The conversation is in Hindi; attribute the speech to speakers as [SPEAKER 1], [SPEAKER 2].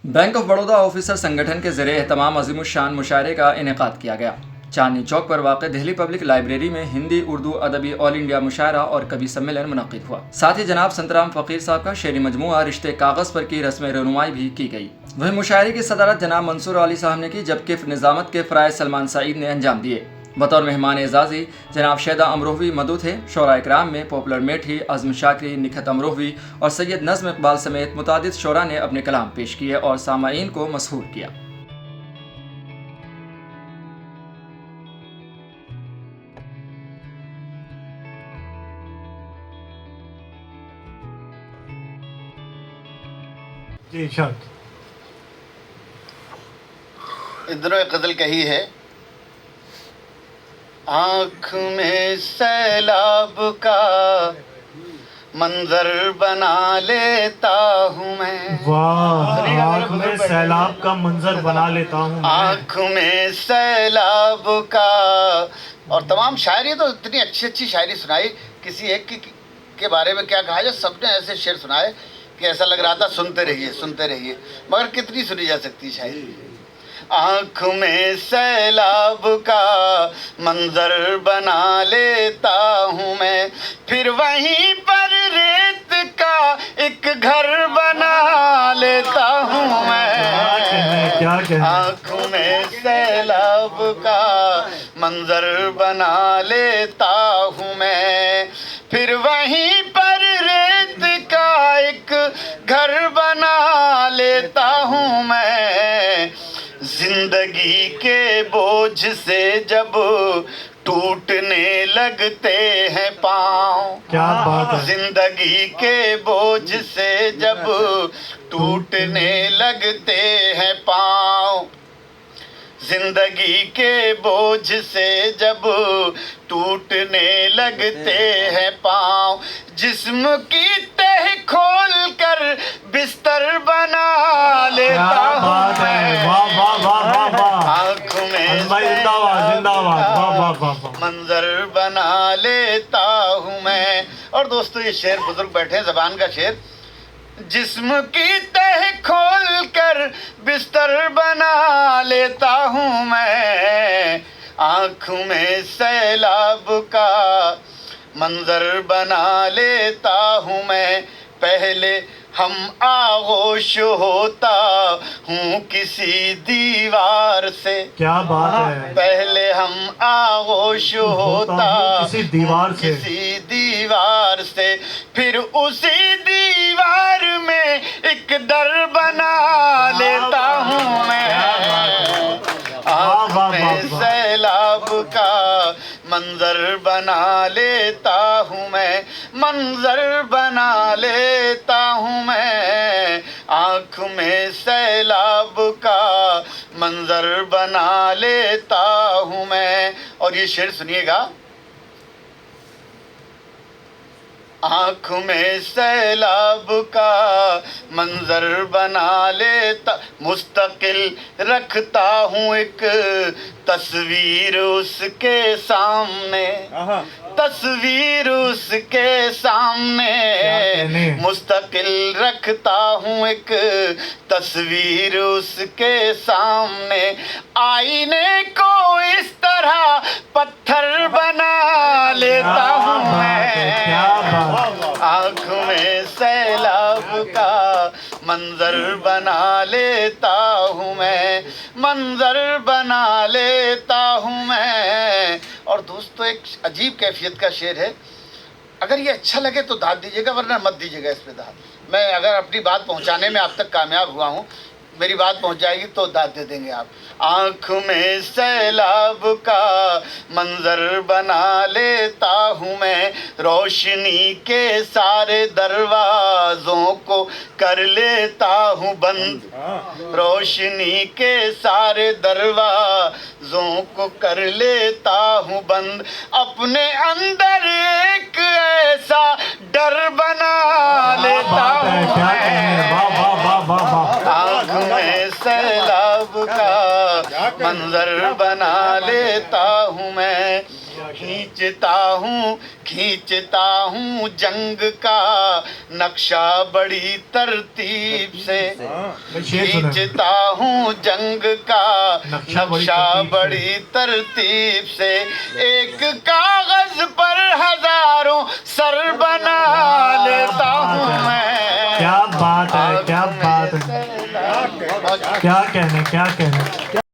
[SPEAKER 1] बैंक ऑफ बड़ौदा ऑफिसर संगठन के ज़रिए तमाम अज़ीमुश्शान मुशायरे का इनेकाद किया गया। चांदनी चौक पर वाक़ दिल्ली पब्लिक लाइब्रेरी में हिंदी उर्दू अदबी ऑल इंडिया मुशायरा और कवि सम्मेलन मुनक़्क़िद हुआ। साथ ही जनाब संतराम फ़कीर साहब का शेरी मजमूआ रिश्ते कागज़ पर की रस्म रहनुमाई भी की गई। वहीं मुशायरे की सदारत जनाब मंसूर अली साहब ने की, जबकि निज़ामत के फ़राइज़ सलमान सईद ने अंजाम दिए। बतौर मेहमान एजाज़ी जनाब शैदा अमरोहवी मदू थे। शोरा इकराम में पॉपुलर मेठी, आज़म शाकरी, निखत अमरोहवी और सैयद नज़्म इकबाल समेत मुतादिद शोरा ने अपने कलाम पेश किए और सामाईन को मसहूर किया।
[SPEAKER 2] जी इरशाद।
[SPEAKER 3] इधरों एक गज़ल कही है, आँख में सैलाब का मंजर बना लेता हूँ मैं।
[SPEAKER 2] वाह, आँख में सैलाब का मंजर बना लेता हूँ मैं।
[SPEAKER 3] आँख में सैलाब का। और तमाम शायरी तो इतनी अच्छी अच्छी शायरी सुनाई। किसी एक के बारे में क्या कहा जाए, सबने ऐसे शेर सुनाए कि ऐसा लग रहा था सुनते रहिए, मगर कितनी सुनी जा सकती शायरी। आँख में सैलाब का मंजर बना लेता हूँ मैं, फिर वहीं पर रेत का एक घर बना लेता हूँ मैं। आँख में सैलाब का मंजर बना लेता हूँ मैं, फिर वहीं पर रेत का एक घर बना लेता हूँ मैं। जिंदगी के बोझ से जब टूटने लगते हैं पाँव,
[SPEAKER 2] क्या बात है।
[SPEAKER 3] जिंदगी के बोझ से जब टूटने लगते हैं पाँव, जिंदगी के बोझ से जब टूटने लगते हैं पाँव, जिस्म की तह खोल कर बिस्तर बना लेता हूँ मैं। आँख में मंजर बना लेता हूँ मैं। और दोस्तों, ये शेर बुजुर्ग बैठे हैं, ज़बान का शेर। जिस्म की तह खोल कर बिस्तर बना लेता हूँ मैं, आँख में सैलाब का मंजर बना लेता हूँ मैं। पहले हम आगोश होता हूँ किसी दीवार से,
[SPEAKER 2] क्या बात है।
[SPEAKER 3] पहले हम आगोश होता
[SPEAKER 2] किसी दीवार से,
[SPEAKER 3] फिर उसी दीवार में एक दर बना लेता हूँ मैं। आँख में सैलाब का मंजर बना लेता हूँ मैं, मंजर बना लेता हूँ मैं। आँख में सैलाब का मंजर बना लेता हूँ मैं। और ये शेर सुनिएगा, आँख में सैलाब का मंजर बना लेता, मुस्तकिल रखता हूँ एक तस्वीर उसके सामने, तस्वीर उसके सामने, मुस्तकिल रखता हूँ एक तस्वीर उसके सामने। आईने को इस तरह पत्थर बना लेता हूँ मैं। आँख में सैलाब का मंजर बना लेता हूँ मैं, मंजर बना लेता हूँ मैं। और दोस्तों, एक अजीब कैफियत का शेर है। अगर ये अच्छा लगे तो दाद दीजिएगा, वरना मत दीजिएगा इस पे दाद। मैं अगर अपनी बात पहुंचाने में आप तक कामयाब हुआ हूं, मेरी बात पहुंच जाएगी तो दाद दे देंगे आप। आँख में सैलाब का मंजर बना लेता हूँ मैं, रोशनी के सारे दरवाज़ों को कर लेता हूँ बंद, रोशनी के सारे दरवाज़ों को कर लेता हूँ बंद। अपने अंदर एक ऐसा डर बना लेता हूँ मैं। आँख में सैलाब का मंजर बना लेता हूँ मैं। खींचता हूँ जंग का नक्शा बड़ी तरतीब से, खींचता हूँ जंग का नक्शा बड़ी तरतीब से। एक कागज पर हजारों सर बना लेता हूँ मैं।
[SPEAKER 2] क्या बात है, क्या बात है, क्या कहने।